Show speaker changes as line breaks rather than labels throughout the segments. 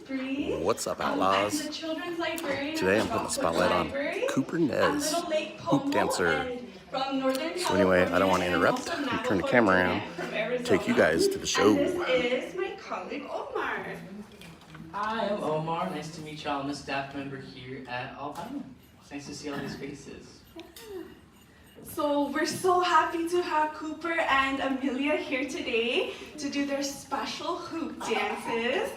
Bree.
What's up, Outlaws?
I'm the children's librarian.
Today I'm putting the spotlight on Cooper Nez, hoop dancer. So anyway, I don't want to interrupt. I'm turn the camera around, take you guys to the show.
And this is my colleague Omar.
Hi, I'm Omar. Nice to meet y'all. I'm a staff member here at Albina. It's nice to see all these faces.
So we're so happy to have Cooper and Amelia here today to do their special hoop dances.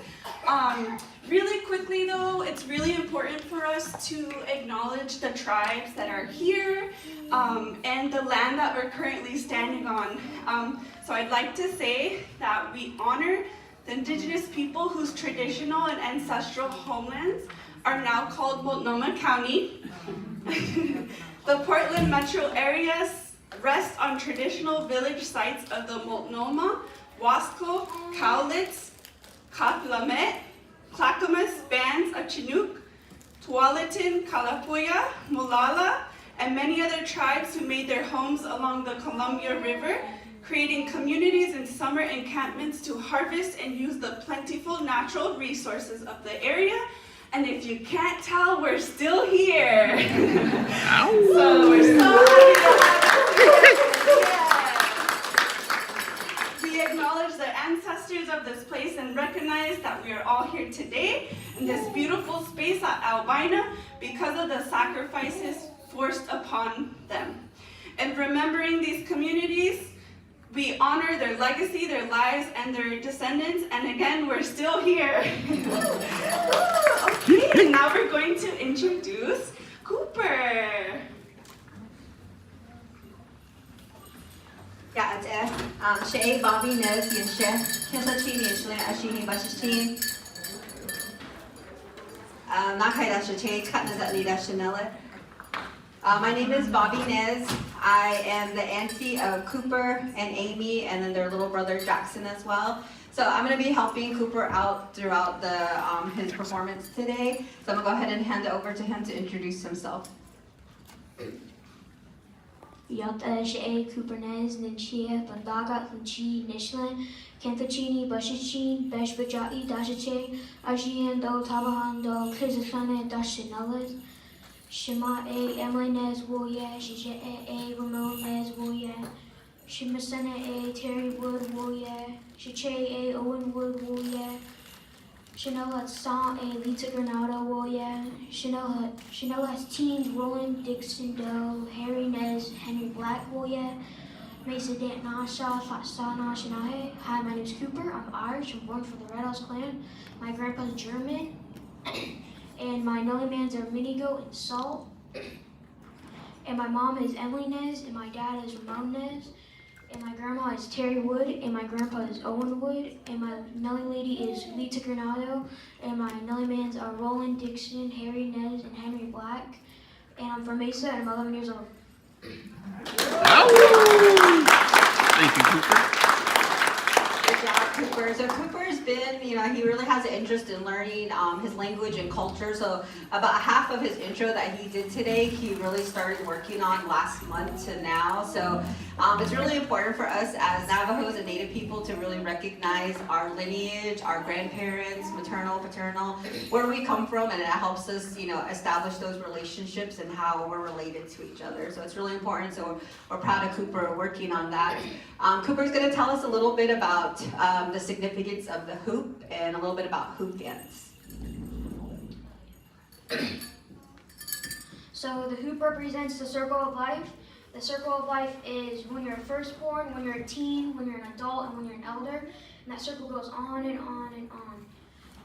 Really quickly though, it's really important for us to acknowledge the tribes that are here and the land that we're currently standing on. So I'd like to say that we honor the indigenous people whose traditional and ancestral homelands are now called Multnomah County. The Portland metro areas rest on traditional village sites of the Multnomah, Wasco, Cowlitz, Katlamet, Clackamas bands of Chinook, Tualatin, Kalapuya, Molala, and many other tribes who made their homes along the Columbia River, creating communities and summer encampments to harvest and use the plentiful natural resources of the area. And if you can't tell, we're still here. So we're so happy to have you. We acknowledge the ancestors of this place and recognize that we are all here today in this beautiful space at Albina because of the sacrifices forced upon them. And remembering these communities, we honor their legacy, their lives, and their descendants, and again, we're still here. Okay, now we're going to introduce Cooper.
Yeah, it's Shay, Bobby, Nez, Yinshe, Kinsachi, Yinshle, Ashihi, Bashishin. Nakai Dashache, Katnazat Lida Chanela. My name is Bobby Nez. I am the auntie of Cooper and Amy, and then their little brother Jackson as well. So I'm going to be helping Cooper out throughout his performance today. So I'm going to go ahead and hand it over to him to introduce himself.
Yata Shea Cooper Nez, Ninchia, Bandaga, Funchi, Nishlan, Kantachini, Bashichin, Beshbajai, Dashache, Ashiando, Tabahando, Kizafane, Dashinelas. Shema A, Emily Nez Woya, Shisha A, Ramon Nez Woya, Shimasena A, Terry Wood Woya, Shiche A, Owen Wood Woya, Chanel San A, Lita Granada Woya, Chanel has teens, Roland Dixon Doe, Harry Nez, Henry Black Woya, Mesa Dant Nasha, Fatsana Shanahe. Hi, my name is Cooper. I'm Irish. I'm born from the Red House clan. My grandpa's German. And my Nelly-mans are Minigo and Salt. And my mom is Emily Nez, and my dad is Ramon Nez. And my grandma is Terry Wood, and my grandpa is Owen Wood. And my Nelly lady is Lita Granado. And my Nelly-mans are Roland Dixon, Harry Nez, and Henry Black. And I'm from Mesa, and I'm 11 years old.
Thank you, Cooper.
Good job, Cooper. So Cooper's been, he really has an interest in learning his language and culture. So about half of his intro that he did today, he really started working on last month to now. So it's really important for us as Navajos and Native people to really recognize our lineage, our grandparents, maternal, paternal, where we come from, and it helps us, establish those relationships and how we're related to each other. So it's really important. So we're proud of Cooper working on that. Cooper's going to tell us a little bit about the significance of the hoop and a little bit about hoop dance.
So the hoop represents the circle of life. The circle of life is when you're a firstborn, when you're a teen, when you're an adult, and when you're an elder. And that circle goes on and on and on.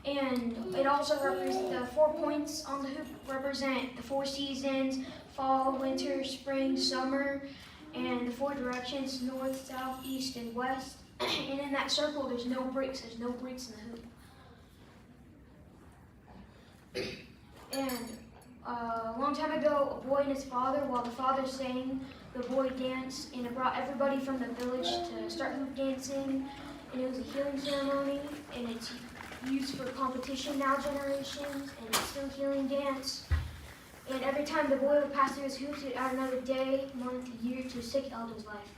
And it also represents, the 4 points on the hoop represent the 4 seasons: fall, winter, spring, summer, and the 4 directions: north, south, east, and west. And in that circle, there's no breaks. There's no breaks in the hoop. And a long time ago, a boy and his father, while the father sang, the boy danced, and it brought everybody from the village to start hoop dancing. And it was a healing ceremony, and it's used for competition now generations, and it's still healing dance. And every time the boy would pass through his hoops, he'd add another day, month, year to a sick elder's life.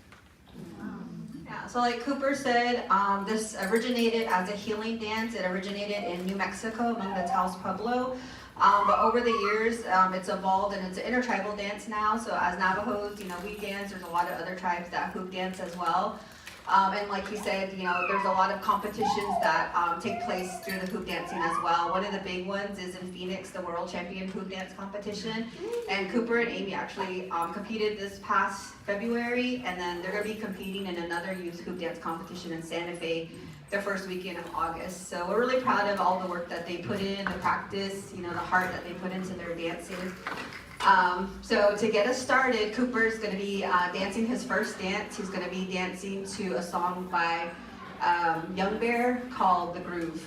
Yeah, So like Cooper said, this originated as a healing dance. It originated in New Mexico among the Taos Pueblo. But over the years, it's evolved and it's an intertribal dance now. So as Navajos, we dance. There's a lot of other tribes that hoop dance as well. And like he said, there's a lot of competitions that take place through the hoop dancing as well. One of the big ones is in Phoenix, the World Champion Hoop Dance Competition. And Cooper and Amy actually competed this past February, and then they're going to be competing in another youth hoop dance competition in Santa Fe the first weekend of August. So we're really proud of all the work that they put in, the practice, the heart that they put into their dances. So to get us started, Cooper's going to be dancing his first dance. He's going to be dancing to a song by Young Bear called The Groove.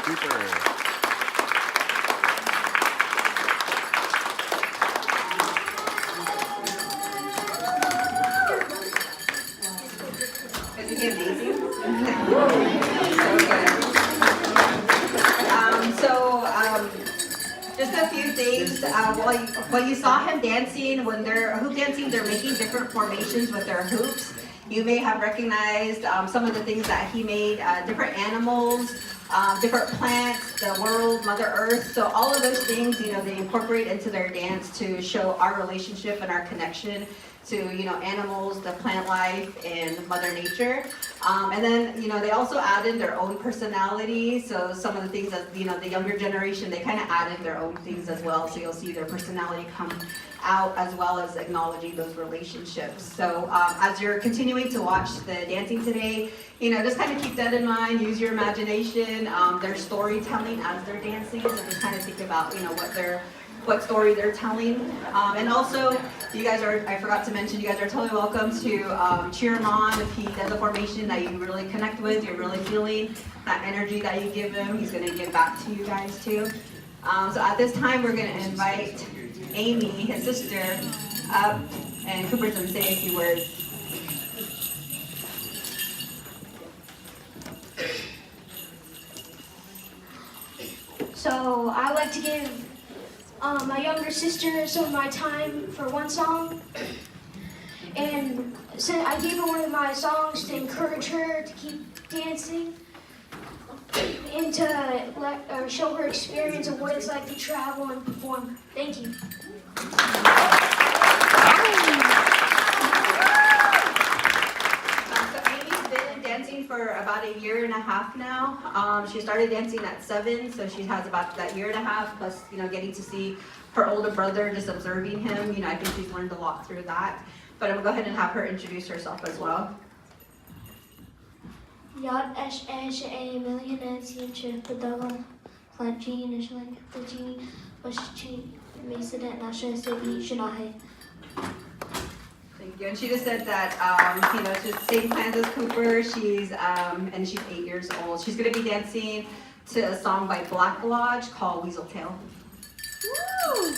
Cooper.
Isn't he amazing? So good. Just a few things. While you saw him dancing, when they're hoop dancing, they're making different formations with their hoops. You may have recognized some of the things that he made, different animals, different plants, the world, Mother Earth. So all of those things, they incorporate into their dance to show our relationship and our connection to, animals, the plant life, and Mother Nature. And then, they also add in their own personality. So some of the things that, the younger generation, they kind of add in their own things as well. So you'll see their personality come out as well as acknowledging those relationships. So as you're continuing to watch the dancing today, just kind of keep that in mind, use your imagination, their storytelling as they're dancing. So just kind of think about, what story they're telling. And also, you guys are, I forgot to mention, you guys are totally welcome to cheer him on if he does a formation that you really connect with, you're really feeling that energy that you give him, he's gonna give back to you guys too. So at this time, we're gonna invite Amy, his sister, up, and Cooper's gonna say a few words.
So I like to give my younger sister some of my time for one song. And so I gave her one of my songs to encourage her to keep dancing and to show her experience of what it's like to travel and perform. Thank you.
So Amy's been dancing for about 1.5 years now. She started dancing at 7, so she has about that 1.5 years plus, getting to see her older brother, just observing him. I think she's learned a lot through that. But I'm gonna go ahead and have her introduce herself as well.
Jag är miljonär på dagen. Planchini, Nashlan, Planchini, Washington, Mason, and Nasha City, Shanahe.
Thank you. And she just said that, she's the same plans as Cooper. She's 8 years old. She's gonna be dancing to a song by Black Lodge called Weasel Tail. Woo!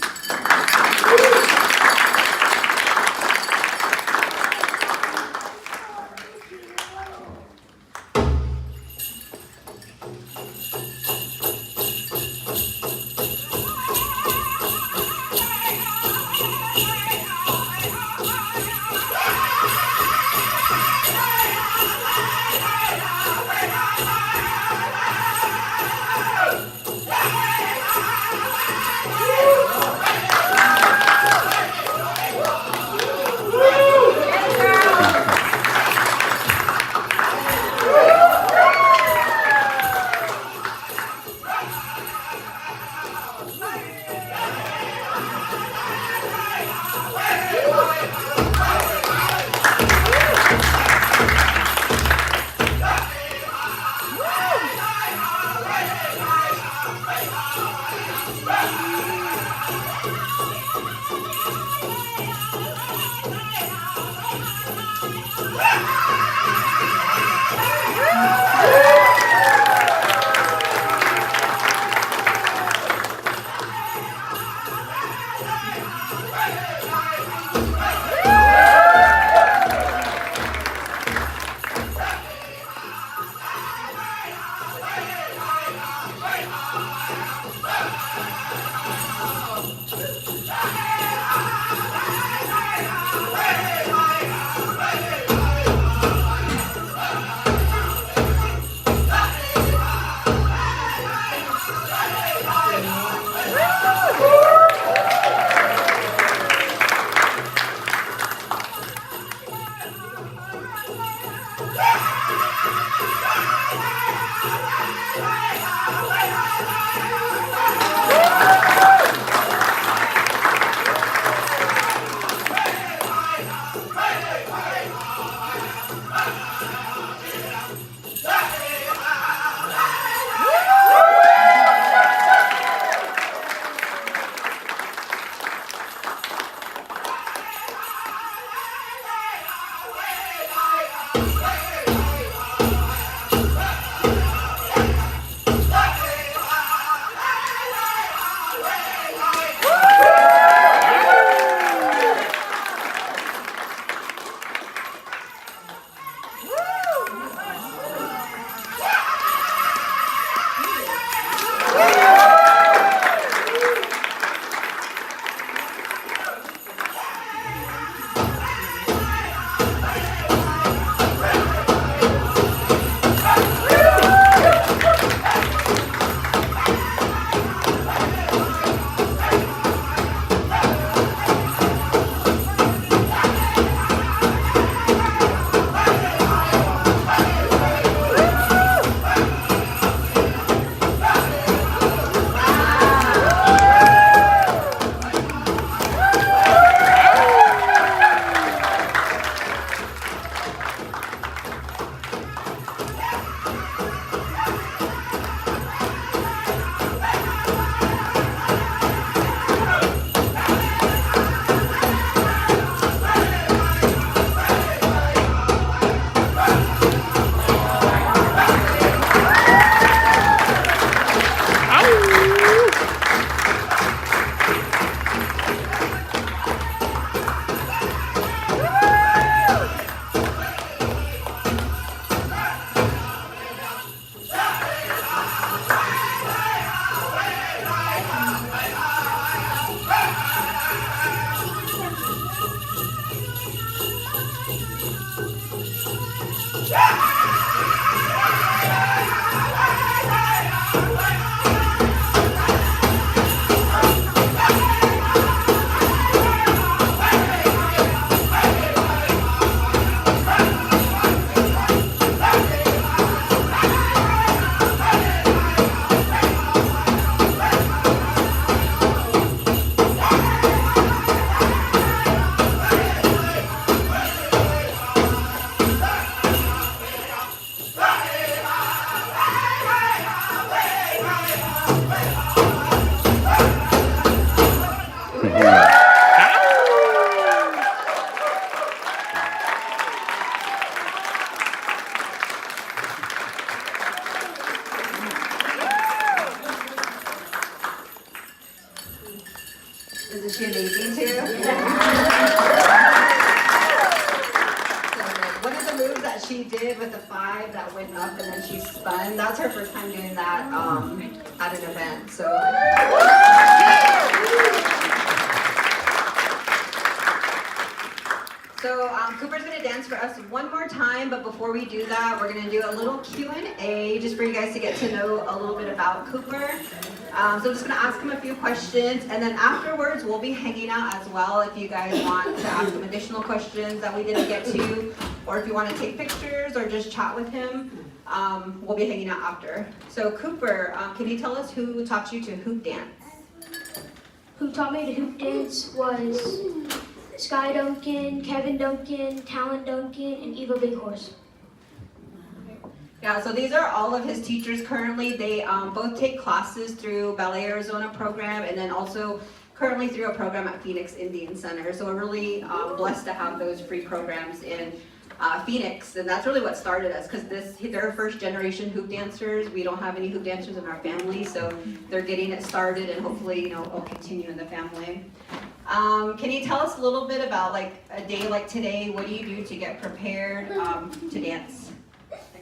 Is she amazing too? One of the moves that she did with the 5 that went up and then she spun, that's her first time doing that at an event. So. So Cooper's gonna dance for us one more time, but before we do that, we're gonna do a little Q&A just for you guys to get to know a little bit about Cooper. So I'm just gonna ask him a few questions, and then afterwards we'll be hanging out as well if you guys want to ask him additional questions that we didn't get to, or if you want to take pictures or just chat with him, we'll be hanging out after. So Cooper, can you tell us who taught you to hoop dance?
Who taught me to hoop dance was Sky Duncan, Kevin Duncan, Talon Duncan, and Eva Big Horse.
Yeah, so these are all of his teachers currently. They both take classes through Ballet Arizona program and then also currently through a program at Phoenix Indian Center. So we're really blessed to have those free programs in Phoenix, and that's really what started us because they're first generation hoop dancers. We don't have any hoop dancers in our family, so they're getting it started and hopefully, it'll continue in the family. Can you tell us a little bit about like a day like today? What do you do to get prepared to dance?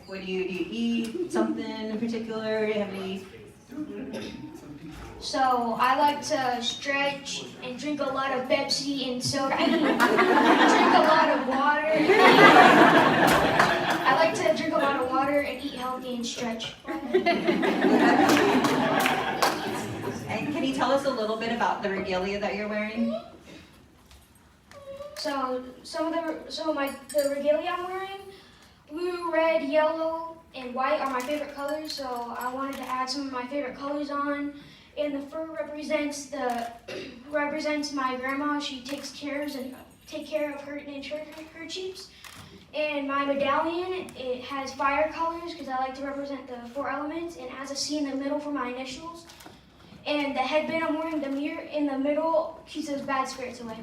Like, do you eat something in particular? Do you have any?
So I like to stretch and drink a lot of Pepsi and soda. Drink a lot of water. I like to drink a lot of water and eat healthy and stretch.
And can you tell us a little bit about the regalia that you're wearing?
So the regalia I'm wearing, blue, red, yellow, and white are my favorite colors. So I wanted to add some of my favorite colors on. And the fur represents my grandma. She takes care of her and her chiefs. And my medallion, it has fire colors because I like to represent the 4 elements, and has a C in the middle for my initials. And the headband I'm wearing, the mirror in the middle, keeps those bad spirits away.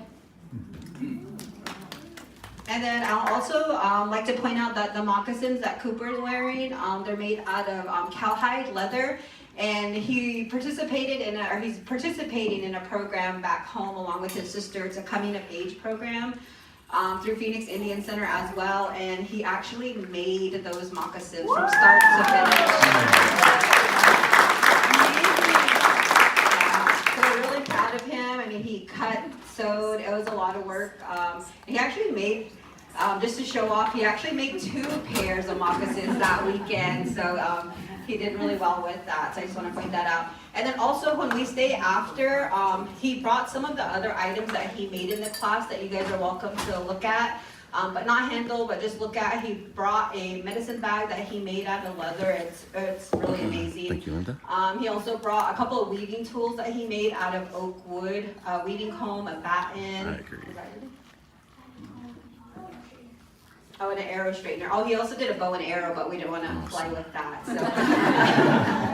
And then I'll also like to point out that the moccasins that Cooper's wearing, they're made out of cowhide leather. And he's participating in a program back home along with his sister. It's a coming of age program through Phoenix Indian Center as well. And he actually made those moccasins from start to finish. So we're really proud of him. I mean, he cut, sewed, it was a lot of work. He actually made, just to show off, he actually made 2 pairs of moccasins that weekend. So he did really well with that, so I just want to point that out. And then also when we stay after, he brought some of the other items that he made in the class that you guys are welcome to look at, but not handle, but just look at. He brought a medicine bag that he made out of leather. It's really amazing.
Thank you, Linda.
He also brought a couple of weaving tools that he made out of oak wood, a weaving comb, a batten.
I agree.
Oh, and an arrow straightener. Oh, he also did a bow and arrow, but we didn't want to fly with that, so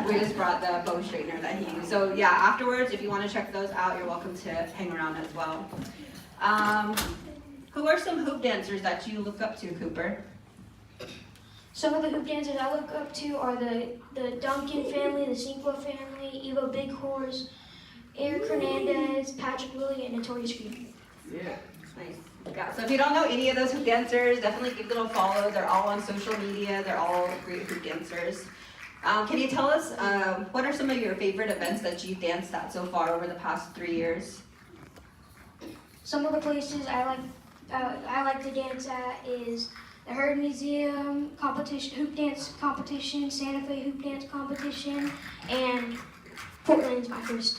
we just brought the bow straightener that he used. So yeah, afterwards, if you want to check those out, you're welcome to hang around as well. Who are some hoop dancers that you look up to, Cooper?
Some of the hoop dancers I look up to are the Duncan family, the Cinqua family, Eva Big Horse, Eric Hernandez, Patrick Willie, and Notorious Green.
Yeah.
Nice. Yeah, so if you don't know any of those hoop dancers, definitely give them a follow. They're all on social media. They're all great hoop dancers. Can you tell us what are some of your favorite events that you've danced at so far over the past 3 years?
Some of the places I like to dance at is the Herd Museum competition, hoop dance competition, Santa Fe hoop dance competition, and Portland's my first.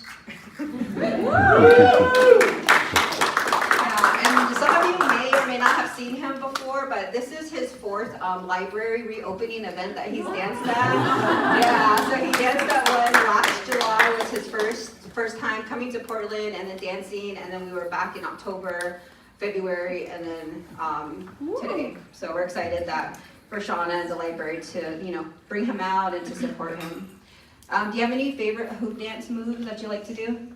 And some of you may or may not have seen him before, but this is his 4th library reopening event that he's danced at. Yeah, so he danced at one last July, was his first time coming to Portland and then dancing, and then we were back in October, February, and then today. So we're excited that for Shauna and the library to, bring him out and to support him. Do you have any favorite hoop dance moves that you like to do?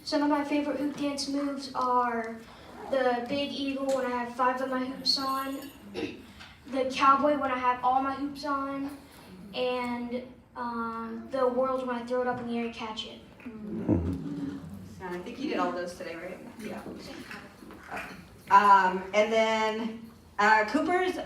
Some of my favorite hoop dance moves are the Big Eagle when I have 5 of my hoops on, the Cowboy when I have all my hoops on, and the Whirls when I throw it up in the air and catch it.
And I think you did all those today, right? Yeah. And then Cooper's,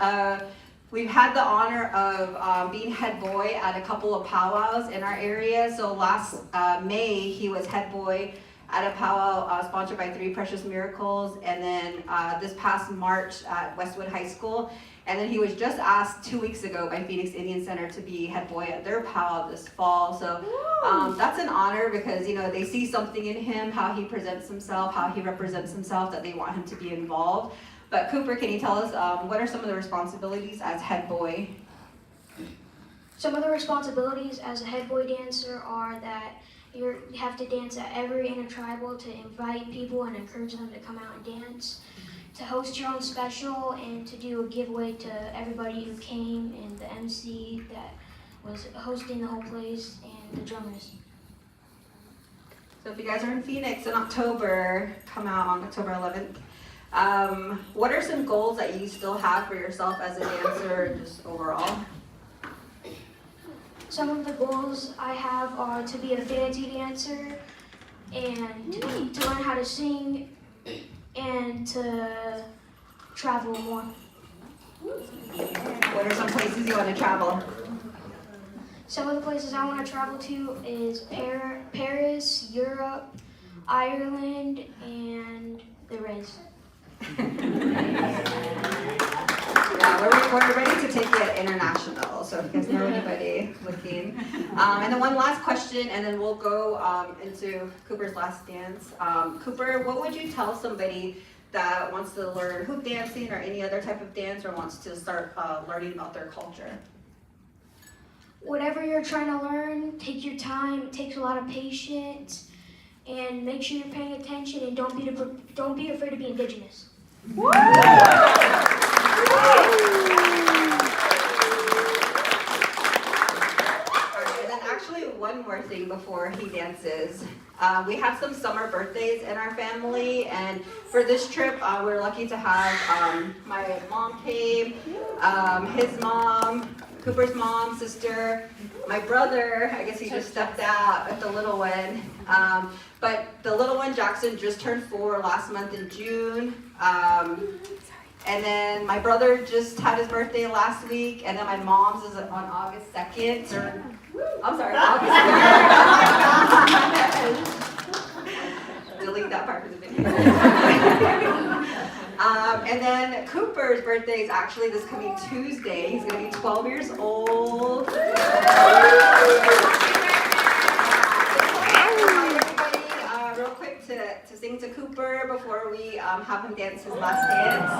we've had the honor of being head boy at a couple of powwows in our area. So last May, he was head boy at a powwow sponsored by Three Precious Miracles. And then this past March at Westwood High School. And then he was just asked 2 weeks ago by Phoenix Indian Center to be head boy at their powwow this fall. So that's an honor because, you know, they see something in him, how he presents himself, how he represents himself, that they want him to be involved. But Cooper, can you tell us what are some of the responsibilities as head boy?
Some of the responsibilities as a head boy dancer are that you have to dance at every intertribal to invite people and encourage them to come out and dance, to host your own special, and to do a giveaway to everybody who came, and the MC that was hosting the whole place, and the drummers.
So if you guys are in Phoenix in October, come out on October 11th. What are some goals that you still have for yourself as a dancer, just overall?
Some of the goals I have are to be a fancy dancer, and to learn how to sing, and to travel more.
What are some places you want to travel?
Some of the places I want to travel to is Paris, Europe, Ireland, and the Reds.
Yeah, we're ready to take it international, so if you guys know anybody looking. And then one last question, and then we'll go into Cooper's last dance. Cooper, what would you tell somebody that wants to learn hoop dancing or any other type of dance, or wants to start learning about their culture?
Whatever you're trying to learn, take your time. It takes a lot of patience, and make sure you're paying attention, and don't be afraid to be indigenous.
Alright, and then actually one more thing before he dances. We have some summer birthdays in our family, and for this trip, we're lucky to have my mom came, his mom, Cooper's mom, sister, my brother. I guess he just stepped out with the little one. But the little one, Jackson, just turned 4 last month in June. And then my brother just had his birthday last week, and then my mom's is on August 2nd. I'm sorry, August 3rd. Delete that part of the video. And then Cooper's birthday is actually this coming Tuesday. He's going to be 12 years old. Real quick to sing to Cooper before we have him dance his last dance.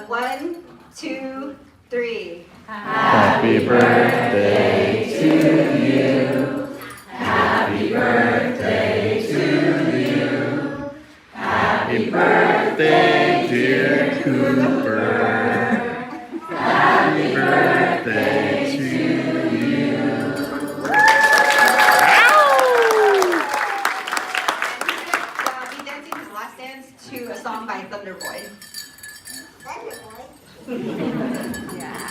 So 1, 2, 3.
Happy birthday to you. Happy birthday to you. Happy birthday, dear Cooper. Happy birthday to you.
He's gonna be dancing his last dance to a song by Thunder Boy. Thunder Boy? Yeah.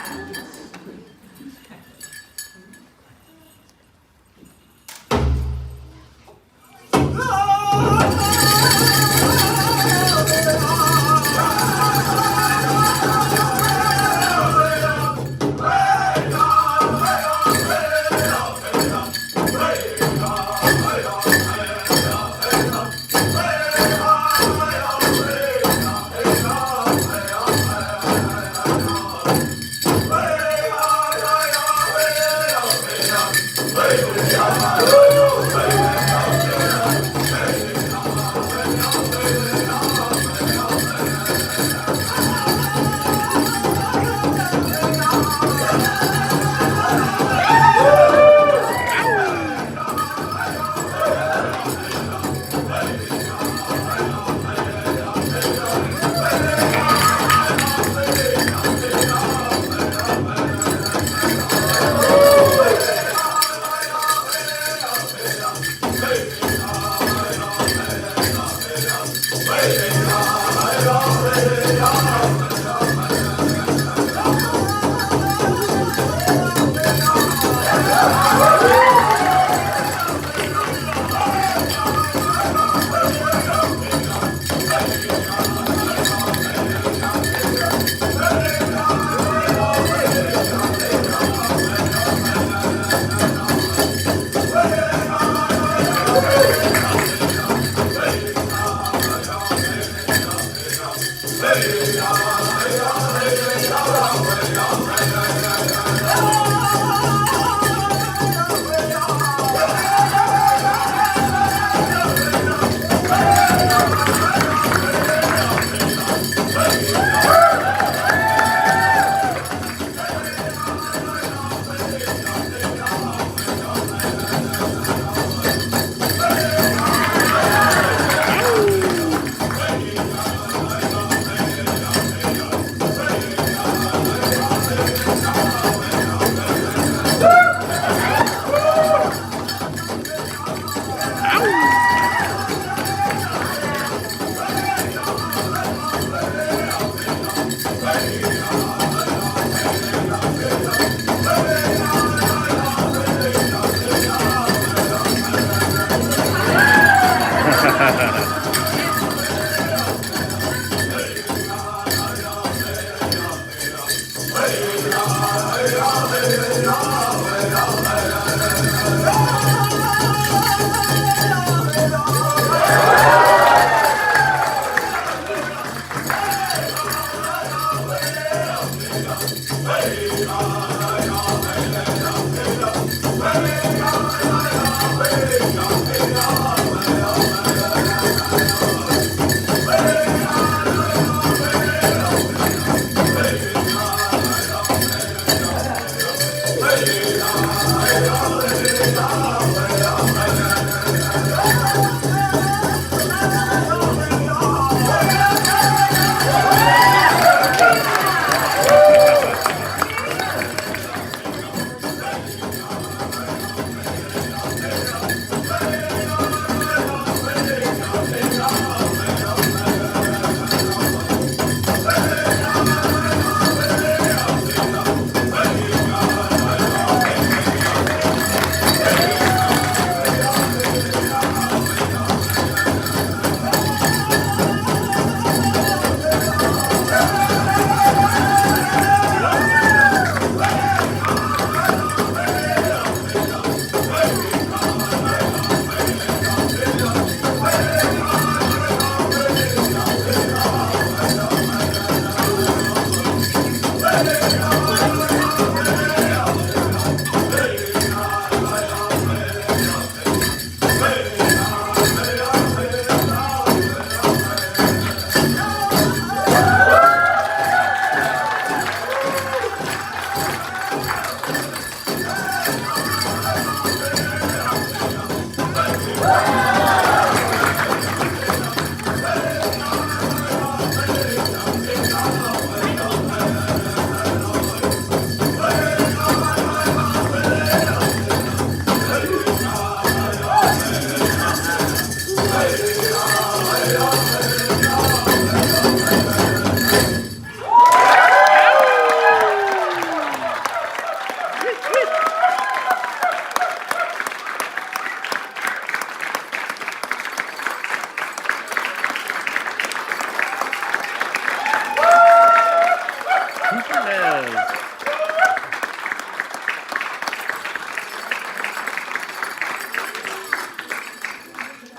Cooper Nez.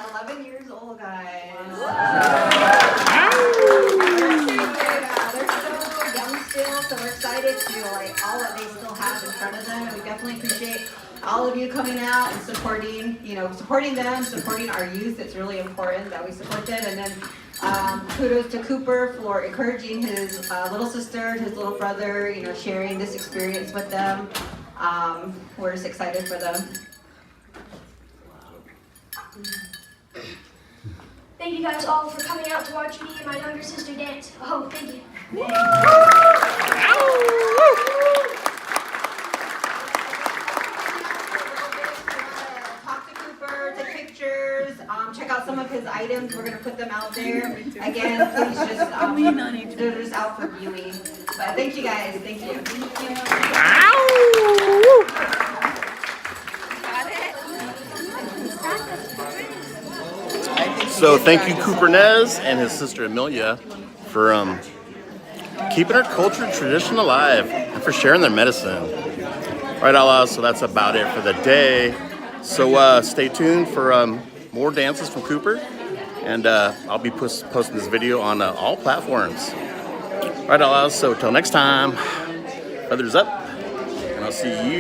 11 years old, guys. They're so young still, so we're excited to all that they still have in front of them. And we definitely appreciate all of you coming out and supporting, supporting them, supporting our youth. It's really important that we support them. And then kudos to Cooper for encouraging his little sister, his little brother, sharing this experience with them. We're just excited for them.
Thank you guys all for coming out to watch me and my younger sister dance. Oh, thank you.
Talk to Cooper, take pictures, check out some of his items. We're gonna put them out there. Again, please just, they're just out for viewing. But thank you guys, thank you.
So thank you, Cooper Nez and his sister Amelia, for keeping our culture and tradition alive and for sharing their medicine. Right, Allah, so that's about it for the day. So stay tuned for more dances from Cooper, and I'll be posting this video on all platforms. Right, Allah, so till next time, feathers up, and I'll see you.